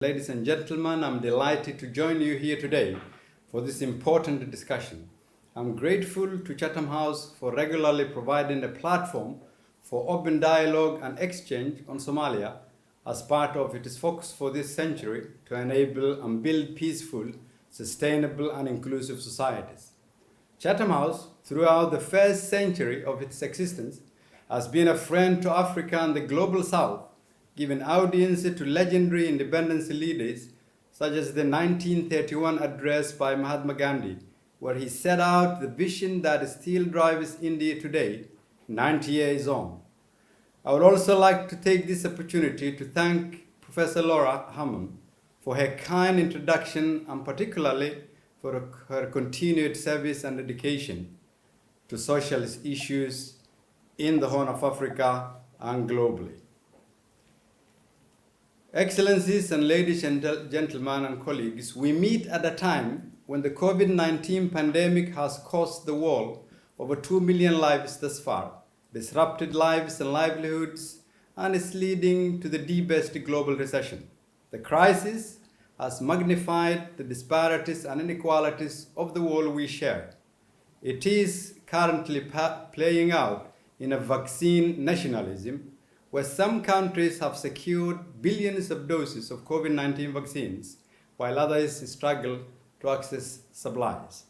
Ladies and gentlemen, I'm delighted to join you here today for this important discussion. I'm grateful to Chatham House for regularly providing a platform for open dialogue and exchange on Somalia as part of its focus for this century to enable and build peaceful, sustainable, and inclusive societies. Chatham House, throughout the first century of its existence, has been a friend to Africa and the global South, giving audience to legendary independence leaders such as the 1931 address by Mahatma Gandhi, where he set out the vision that still drives India today, 90 years on. I would also like to take this opportunity to thank Professor Laura Hammond for her kind introduction and particularly for her continued service and dedication to social issues in the Horn of Africa and globally. Excellencies and ladies and gentlemen and colleagues, we meet at a time when the COVID-19 pandemic has cost the world over 2 million lives thus far, disrupted lives and livelihoods, and is leading to the deepest global recession. The crisis has magnified the disparities and inequalities of the world we share. It is currently playing out in a vaccine nationalism, where some countries have secured billions of doses of COVID-19 vaccines, while others struggle to access supplies.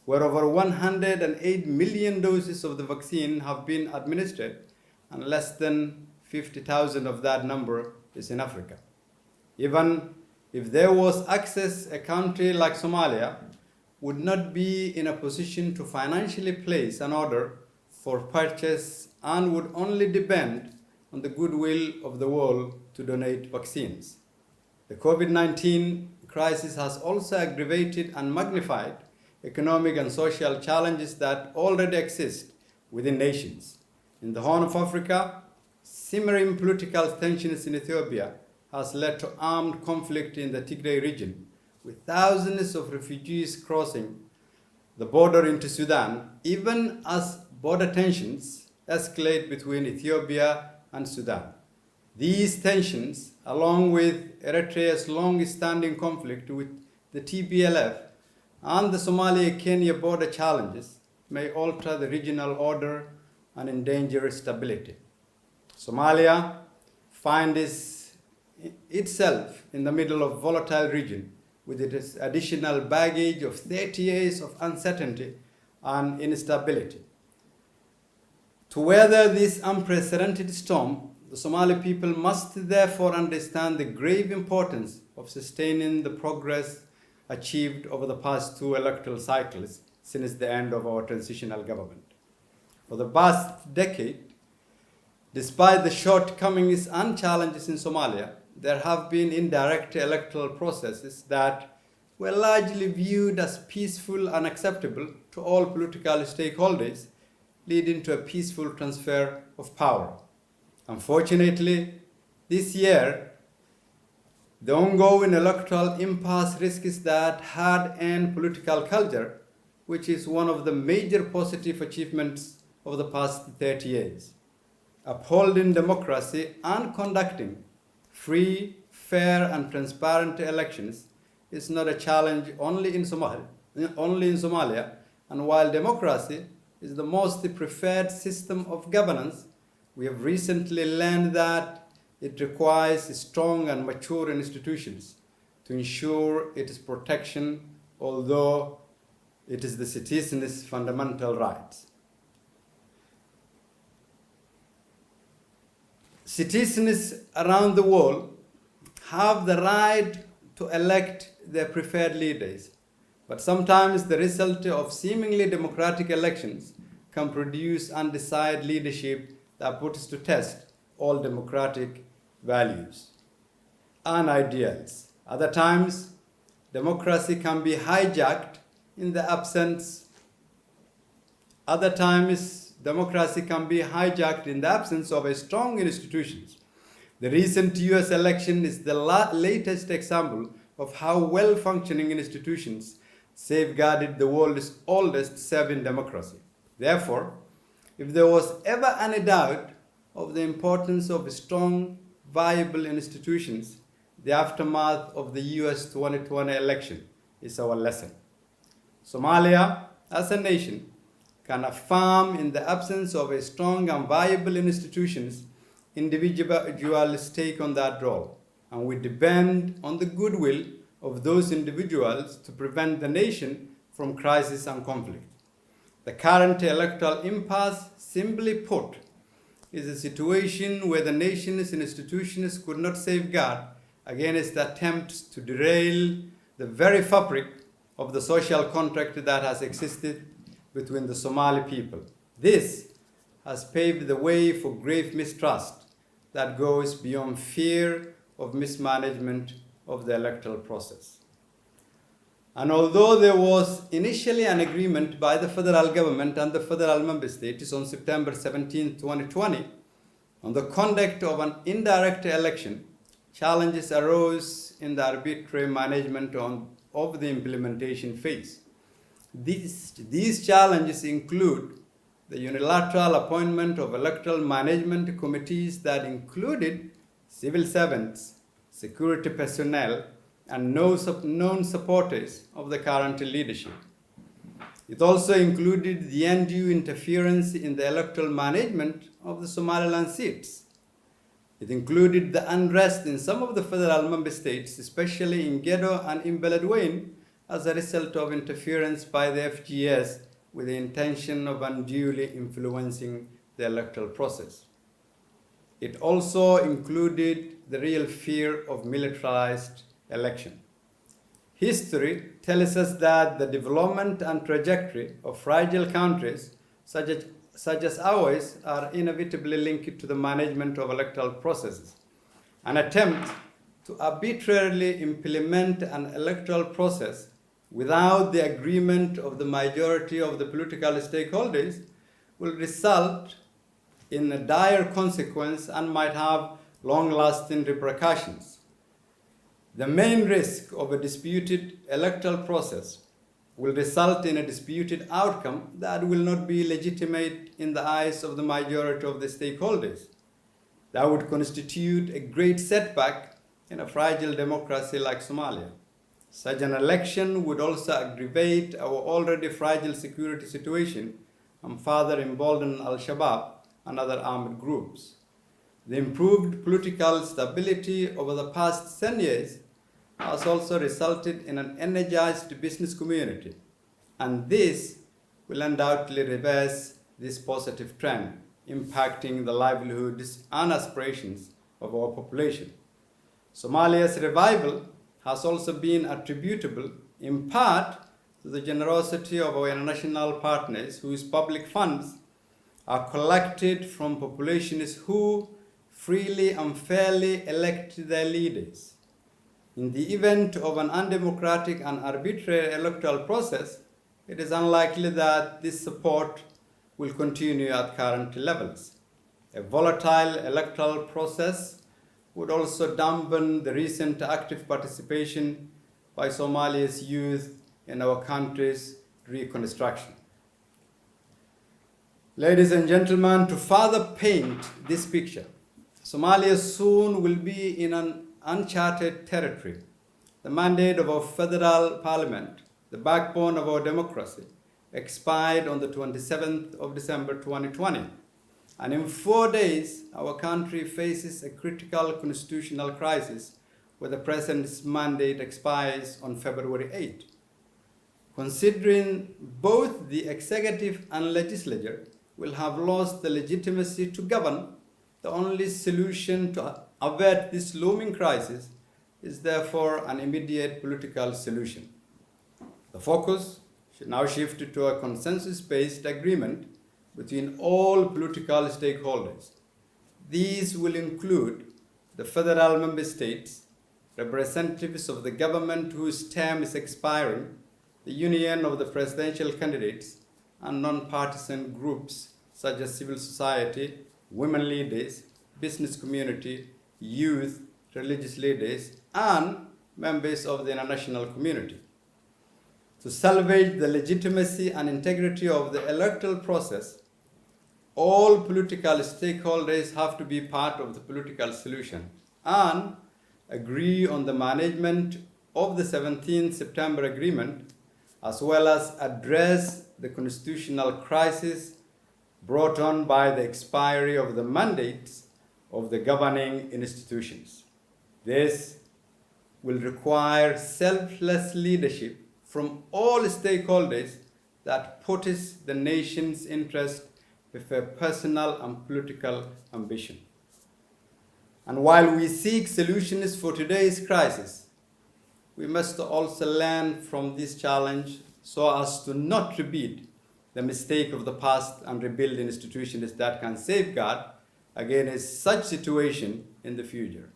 Where over 108 million doses of the vaccine have been administered, and less than 50,000 of that number is in Africa. Even if there was access, a country like Somalia would not be in a position to financially place an order for purchase and would only depend on the goodwill of the world to donate vaccines. The COVID-19 crisis has also aggravated and magnified economic and social challenges that already exist within nations. In the Horn of Africa, simmering political tensions in Ethiopia has led to armed conflict in the Tigray region, with thousands of refugees crossing the border into Sudan, even as border tensions escalate between Ethiopia and Sudan. These tensions, along with Eritrea's long-standing conflict with the TPLF and the Somalia-Kenya border challenges, may alter the regional order and endanger stability. Somalia finds itself in the middle of a volatile region with its additional baggage of 30 years of uncertainty and instability. To weather this unprecedented storm, the Somali people must therefore understand the grave importance of sustaining the progress achieved over the past 2 electoral cycles since the end of our transitional government. For the past decade, despite the shortcomings and challenges in Somalia, there have been indirect electoral processes that were largely viewed as peaceful and acceptable to all political stakeholders, leading to a peaceful transfer of power. Unfortunately, this year, the ongoing electoral impasse risks that hard-earned political culture, which is one of the major positive achievements of the past 30 years. Upholding democracy and conducting free, fair, and transparent elections is not a challenge only in Somalia, and while democracy is the most preferred system of governance, we have recently learned that it requires strong and mature institutions to ensure its protection, although it is the citizens' fundamental rights. Citizens around the world have the right to elect their preferred leaders, but sometimes the result of seemingly democratic elections can produce undecided leadership that puts to test all democratic values and ideals. Other times, democracy can be hijacked in the absence of a strong institutions. The recent US election is the latest example of how well-functioning institutions safeguarded the world's oldest serving democracy. Therefore, if there was ever any doubt of the importance of strong, viable institutions, the aftermath of the US 2020 election is our lesson. Somalia, as a nation, can affirm in the absence of a strong and viable institutions, individuals take on that role, and we depend on the goodwill of those individuals to prevent the nation from crisis and conflict. The current electoral impasse, simply put, is a situation where the nation's institutions could not safeguard against the attempts to derail the very fabric of the social contract that has existed between the Somali people. This has paved the way for grave mistrust that goes beyond fear of mismanagement of the electoral process. And although there was initially an agreement by the federal government and the federal member states on September 17, 2020, on the conduct of an indirect election, challenges arose in the arbitrary management of the implementation phase. These challenges include the unilateral appointment of electoral management committees that included civil servants, security personnel, and known supporters of the current leadership. It also included the undue interference in the electoral management of the Somaliland seats. It included the unrest in some of the federal member states, especially in Gedo and in Beledweyne, as a result of interference by the FGS with the intention of unduly influencing the electoral process. It also included the real fear of militarized election. History tells us that the development and trajectory of fragile countries such as ours are inevitably linked to the management of electoral processes. An attempt to arbitrarily implement an electoral process without the agreement of the majority of the political stakeholders will result in a dire consequence and might have long-lasting repercussions. The main risk of a disputed electoral process will result in a disputed outcome that will not be legitimate in the eyes of the majority of the stakeholders. That would constitute a great setback in a fragile democracy like Somalia. Such an election would also aggravate our already fragile security situation and further embolden Al-Shabaab and other armed groups. The improved political stability over the past 10 years has also resulted in an energized business community, and this will undoubtedly reverse this positive trend, impacting the livelihoods and aspirations of our population. Somalia's revival has also been attributable in part to the generosity of our international partners whose public funds are collected from populations who freely and fairly elect their leaders. In the event of an undemocratic and arbitrary electoral process, it is unlikely that this support will continue at current levels. A volatile electoral process would also dampen the recent active participation by Somalia's youth in our country's reconstruction. Ladies and gentlemen, to further paint this picture, Somalia soon will be in an uncharted territory. The mandate of our federal parliament, the backbone of our democracy, expired on the 27th of December 2020. And in 4 days, our country faces a critical constitutional crisis where the president's mandate expires on February 8. Considering both the executive and legislature will have lost the legitimacy to govern, the only solution to avert this looming crisis is therefore an immediate political solution. The focus should now shift to a consensus-based agreement between all political stakeholders. These will include the federal member states, representatives of the government whose term is expiring, the union of the presidential candidates, and non-partisan groups such as civil society, women leaders, business community, youth, religious leaders, and members of the international community. To salvage the legitimacy and integrity of the electoral process, all political stakeholders have to be part of the political solution. And agree on the management of the 17th September Agreement, as well as address the constitutional crisis brought on by the expiry of the mandates of the governing institutions. This will require selfless leadership from all stakeholders that puts the nation's interest before personal and political ambition. And while we seek solutions for today's crisis, we must also learn from this challenge so as to not repeat the mistake of the past and rebuild institutions that can safeguard against such situation in the future.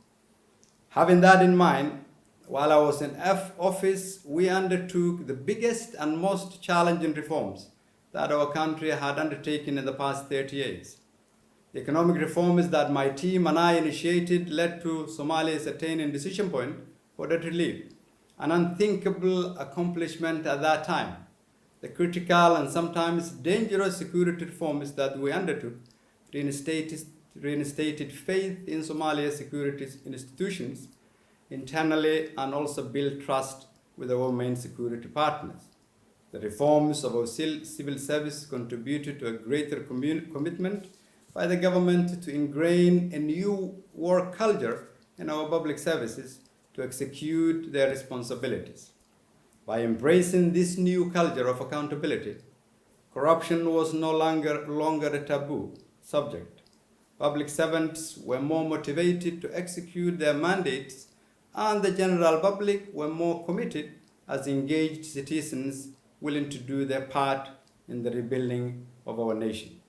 Having that in mind, while I was in office, we undertook the biggest and most challenging reforms that our country had undertaken in the past 30 years. The economic reforms that my team and I initiated led to Somalia's attaining decision point for debt relief, an unthinkable accomplishment at that time. The critical and sometimes dangerous security reforms that we undertook reinstated faith in Somalia's security institutions internally and also built trust with our main security partners. The reforms of our civil service contributed to a greater commitment by the government to ingrain a new work culture in our public services to execute their responsibilities. By embracing this new culture of accountability, corruption was no longer a taboo subject. Public servants were more motivated to execute their mandates, and the general public were more committed as engaged citizens willing to do their part in the rebuilding of our nation.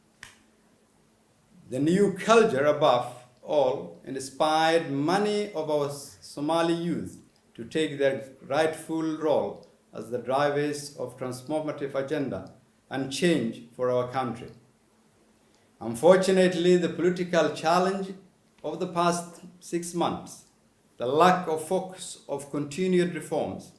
The new culture, above all, inspired many of our Somali youth to take their rightful role as the drivers of transformative agenda and change for our country. Unfortunately, the political challenge of the past 6 months, the lack of focus of continued reforms,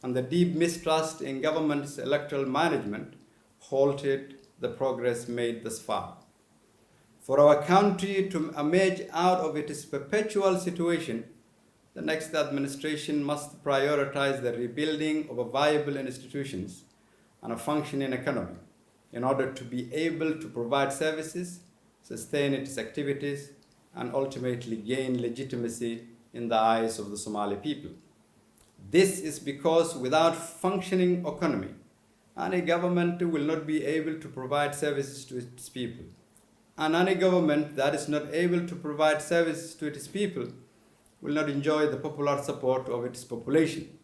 and the deep mistrust in government's electoral management halted the progress made thus far. For our country to emerge out of its perpetual situation, the next administration must prioritize the rebuilding of a viable institutions and a functioning economy in order to be able to provide services, sustain its activities, and ultimately gain legitimacy in the eyes of the Somali people. This is because without functioning economy, any government will not be able to provide services to its people. And any government that is not able to provide services to its people will not enjoy the popular support of its population.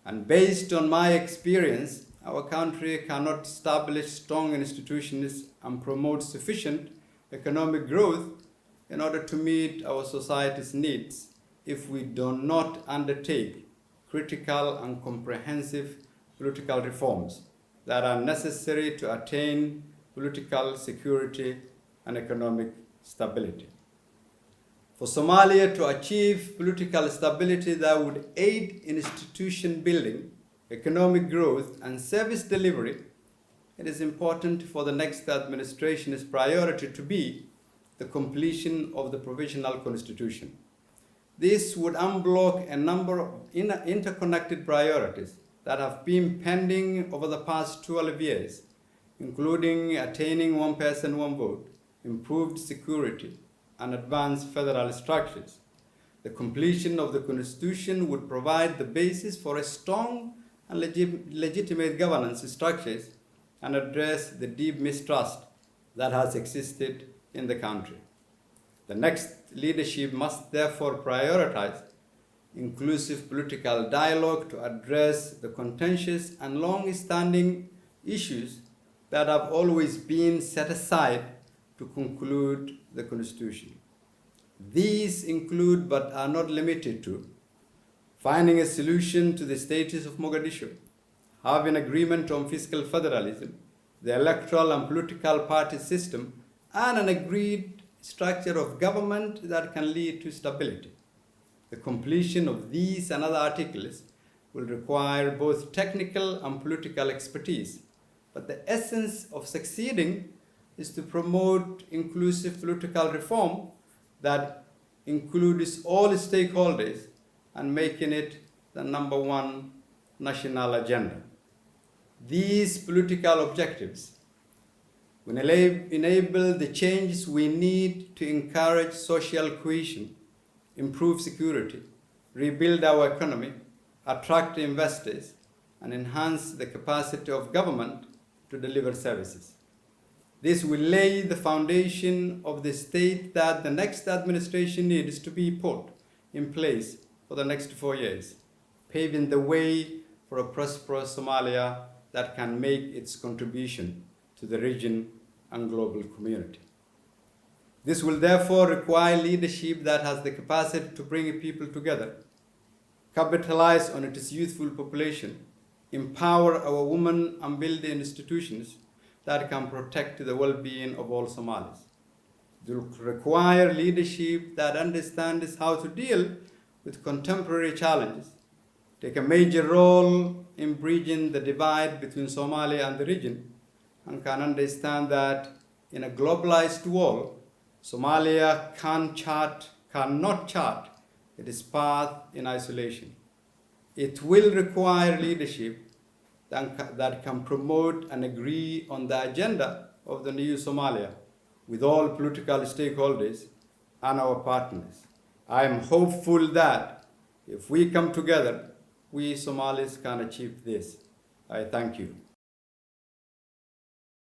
And based on my experience, our country cannot establish strong institutions and promote sufficient economic growth in order to meet our society's needs if we do not undertake critical and comprehensive political reforms that are necessary to attain political security and economic stability. For Somalia to achieve political stability that would aid institution building, economic growth, and service delivery, it is important for the next administration's priority to be the completion of the provisional constitution. This would unblock a number of interconnected priorities that have been pending over the past 12 years, including attaining one person, one vote, improved security, and advanced federal structures. The completion of the Constitution would provide the basis for a strong and legitimate governance structures and address the deep mistrust that has existed in the country. The next leadership must therefore prioritize inclusive political dialogue to address the contentious and long-standing issues that have always been set aside to conclude the Constitution. These include, but are not limited to, finding a solution to the status of Mogadishu, having agreement on fiscal federalism, the electoral and political party system, and an agreed structure of government that can lead to stability. The completion of these and other articles will require both technical and political expertise, but the essence of succeeding is to promote inclusive political reform that includes all stakeholders and making it the #1 national agenda. These political objectives will enable the changes we need to encourage social cohesion, improve security, rebuild our economy, attract investors, and enhance the capacity of government to deliver services. This will lay the foundation of the state that the next administration needs to be put in place for the next 4 years, paving the way for a prosperous Somalia that can make its contribution to the region and global community. This will therefore require leadership that has the capacity to bring people together, capitalize on its youthful population, empower our women, and build the institutions that can protect the well-being of all Somalis. It will require leadership that understands how to deal with contemporary challenges, take a major role in bridging the divide between Somalia and the region, and can understand that in a globalized world, Somalia cannot chart its path in isolation. It will require leadership that can promote and agree on the agenda of the new Somalia with all political stakeholders and our partners. I am hopeful that if we come together, we Somalis can achieve this. I thank you.